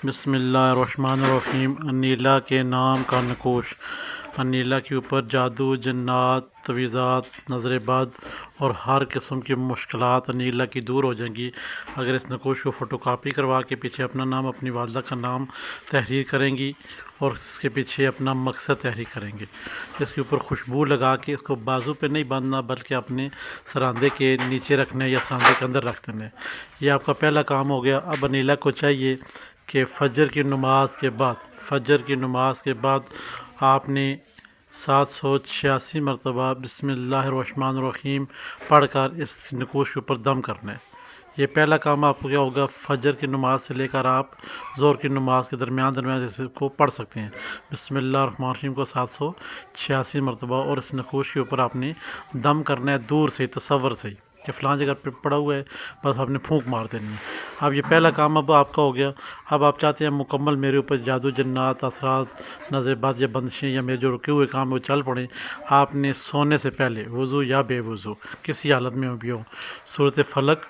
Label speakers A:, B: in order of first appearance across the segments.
A: بسم اللہ الرحمن الرحیم۔ انیلا کے نام کا نقوش۔ انیلا کے اوپر جادو، جنات، تعویذات، نظر بد اور ہر قسم کی مشکلات انیلا کی دور ہو جائیں گی اگر اس نقوش کو فوٹو کاپی کروا کے پیچھے اپنا نام، اپنی والدہ کا نام تحریر کریں گی اور اس کے پیچھے اپنا مقصد تحریر کریں گے۔ اس کے اوپر خوشبو لگا کے اس کو بازو پہ نہیں باندھنا بلکہ اپنے سراندے کے نیچے رکھنا ہے یا سراندے کے اندر رکھ دینا ہے۔ یہ آپ کا پہلا کام ہو گیا۔ اب انیلا کو چاہیے کہ فجر کی نماز کے بعد آپ نے 786 مرتبہ بسم اللہ الرحمن الرحیم پڑھ کر اس نقوش کے اوپر دم کرنا ہے۔ یہ پہلا کام آپ کو کیا ہوگا، فجر کی نماز سے لے کر آپ ظہر کی نماز کے درمیان اس کو پڑھ سکتے ہیں۔ بسم اللہ الرحمن الرحیم کو 786 مرتبہ، اور اس نقوش کے اوپر آپ نے دم کرنا ہے دور سے، تصور سے کہ فلاں جگہ پہ پڑا ہوا ہے، بس آپ نے پھونک مار دینی ہے۔ اب یہ پہلا کام اب آپ کا ہو گیا۔ اب آپ چاہتے ہیں مکمل میرے اوپر جادو، جنات، اثرات، نظر بد یا بندشیں یا میرے جو رکے ہوئے کام وہ چل پڑیں، آپ نے سونے سے پہلے وضو یا بے وضو کسی حالت میں بھی ہو سورۃ فلق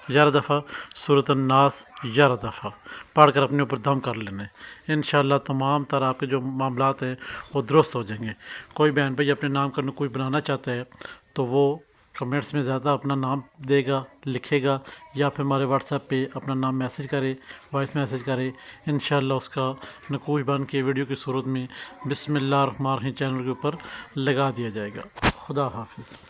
A: 11 دفعہ، سورۃ الناس 11 دفعہ پڑھ کر اپنے اوپر دم کر لینا ہے۔ انشاءاللہ تمام طرح آپ کے جو معاملات ہیں وہ درست ہو جائیں گے۔ کوئی بہن بھائی اپنے نام کا کوئی بنانا چاہتا ہے تو وہ کمنٹس میں زیادہ اپنا نام دے گا، لکھے گا، یا پھر ہمارے واٹس ایپ پہ اپنا نام میسج کرے، وائس میسج کرے۔ انشاءاللہ اس کا نقوش بن کے ویڈیو کی صورت میں بسم اللہ الرحمن الرحیم چینل کے اوپر لگا دیا جائے گا۔ خدا حافظ۔